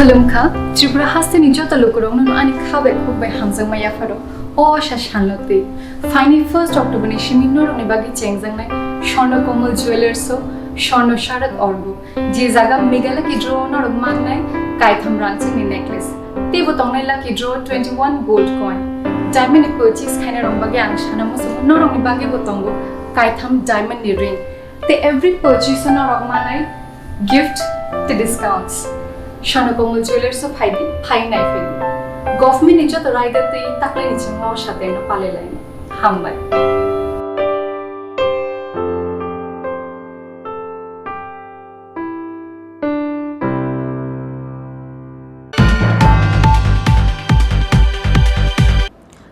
Khulumkha, Tripura has the Nijota Lukurok, no any Kabe cook by Hamzang Mayafaro, or Shashanote. Finally, 1st October, Nishimino on Ibagi Chengzangai, Shono Komal Jewelers, so Shono Sharak Orgo, Jizaga Migala Kidro, not of Manai, Kaitham Ranching necklace. Tebotonga Lucky draw 21 gold coin. Diamond purchase Kana Rombagang, Shanamus, not only Bagi Botongo, Kaitham diamond ring. They every purchase on our Manai gift the discounts. Shono Komal Jewelers of Heidi, High Knife. Government Ninja the rider the Taklanicham or Shatena Paleline. Humble.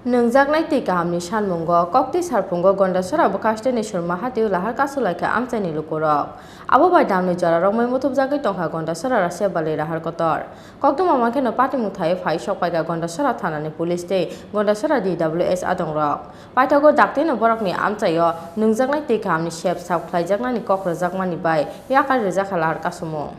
Nwngjaknai Kahamni Sanmungo, Kokti Sarpungo, Gandhacherra, Bukashte Surma, Hatio, Lahar, Kasulaikha, Amchaini, Lukurok. Abo by Damnijara, Romay Mutubzaki Tonka, Gandhacherra, Russia, Bale, Lahar Kotor. Kokto Mamakano Party Mutai, High Shop by Gandhacherra, Tanani Police Day, Gandhacherra DWS Adongrok. Pitago Daktin of Borokni, Amchayo, Nwngjaknai Kahamni Shep, South Klaijaknani Kokra Zakmani by Yaka Rizakalar Kasumo.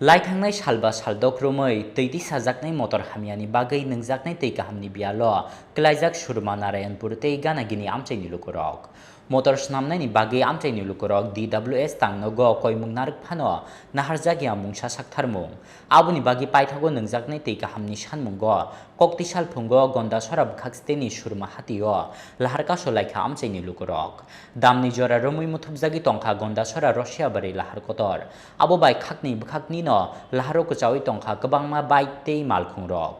Laithangnai salba saldok romoi teidi sajaknai motor hamiani bagai Nwngjaknai Kahamni bialo klaijak Surma Narayanpur tei ganagini Amchaini Lukurok motor snamnaini bagai Amchaini Lukurok DWS tangnogo koimungnarik phano naharjagya mungsa saktharmung abuni bagi paithago Nwngjaknai Kahamni Sanmungo kokti salphungo Gandhacherra bkhaksteni Surma Hatio Lahar Kasulaikha Amchaini Lukurok damni jora romoi muthubjagi tongkha Gandhacherra Russia bari Lahar kotor abo bai khakni bkhakni no Laharo ko chawi tongkha kabangma bai tei malkhungrok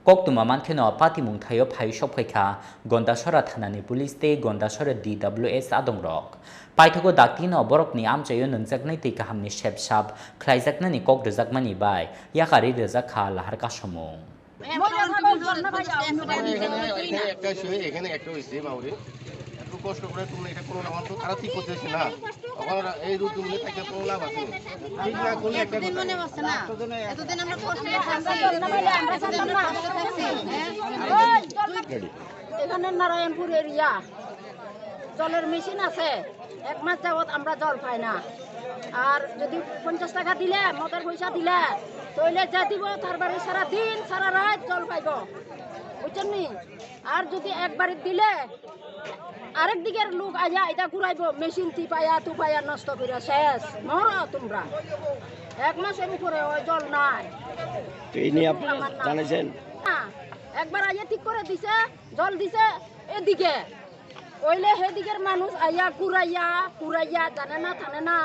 koktuma mankheno pati mungthayo phai shopkhaikha Gandhacherra thanani police tei Gandhacherra DWS adongrok paithago daktino borokni amchayo Nwngjaknai Kahamni shepsap khlaijaknani kok rejakmani bai yakari rejakha Lahar kasomung কষ্ট করে তুমি এটা কোনো না তো তারা ঠিক করতেছ না তখন এই রূপ তুমি তাকে কোনো লাভ আছে ঠিক না কোন একটা দিন মনে হচ্ছে না এতদিন আমরা কষ্ট করে আমরা এখানে নারায়ণপুর এরিয়া জলের মেশিন আছে এক মাস যাবত আমরা জল পাই না আর যদি 50 টাকা দিলে মোটর পয়সা দিলে তইলে যা দিব তারবারে সারা দিন সারা রাত জল পাইব বুঝছেন নি আর যদি একবারে দিলে আরেক দিকের লোক আয়া এটা ঘুরাইব মেশিন টিপায়া তুপায়া নষ্ট করে শেষ মরো তোমরা এক মাসের উপরে ওই জল নাই এই নিয়ে আপনি জানেন একবার আয়া ঠিক করে দিছে জল দিছে এদিকে ওইলে হেদিকের মানুষ আয়া কুরাইয়া জানে না থানে না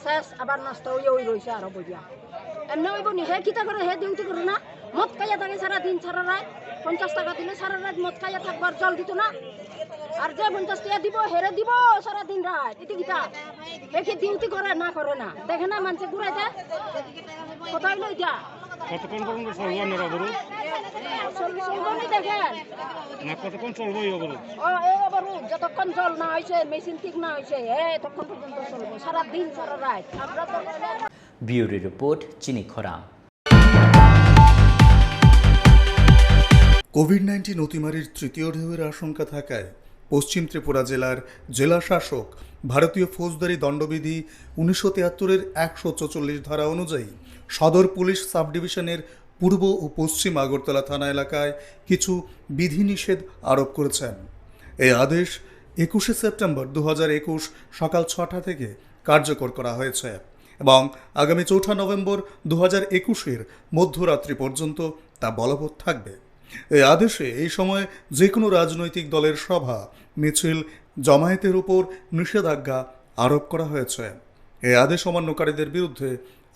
শেষ আবার নষ্ট হয়ে ওই রইছে আর বইয়া এমনি ওইব নি হে কিতা করে হে ডিউটি করে না মদ খাইয়া থাকে সারা দিন সারা রাত 50 টাকা দিলে সারা রাত মদ খাইয়া থাকবার জল দিত না আর যে 50 টাকা দিব হেরে দিব সারা দিন রাত এটি কিতা দেখে ডিউটি করে না দেখে না মানুষ ঘুরাই দেয় কোথায় লই যা কতক্ষণ পর্যন্ত চলবো আপনার অবরোধ চলবনি দেখেন না কতক্ষণ চলবো এই অবরোধ এই অবরোধ যতক্ষণ জল না হয়েছে মেশিন ঠিক না হয়েছে ততক্ষণ পর্যন্ত চলবো সারা দিন সারা রাত আমরা তো ব্যুরো রিপোর্ট চিনি খোরাং কোভিড-19 অতিমারির তৃতীয় ঢেউয়ের আশঙ্কা থাকায় পশ্চিম ত্রিপুরা জেলার জেলা শাসক ভারতীয় ফৌজদারি দণ্ডবিধি 1973-এর 144 ধারা অনুযায়ী সদর পুলিশ সাব ডিভিশনের পূর্ব ও পশ্চিম আগরতলা থানা এলাকায় কিছু বিধিনিষেধ আরোপ করেছেন। এই আদেশ 21 সেপ্টেম্বর 2021 সকাল 6টা থেকে কার্যকর করা হয়েছে এবং আগামী 4 নভেম্বর 2021-এর মধ্যরাত্রি পর্যন্ত তা বলবৎ থাকবে। এই আদেশে এই সময় যে কোনো রাজনৈতিক দলের সভা মিছিল জমায়েতের উপর নিষেধাজ্ঞা আরোপ করা হয়েছে। এই আদেশ অমান্যকারীদের বিরুদ্ধে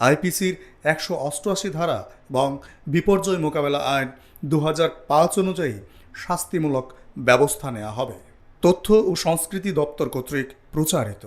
আইপিসির 188 ধারা এবং বিপর্যয় মোকাবেলা আইন 2005 অনুযায়ী শাস্তিমূলক ব্যবস্থা নেওয়া হবে। তথ্য ও সংস্কৃতি দপ্তর কর্তৃক প্রচারিত।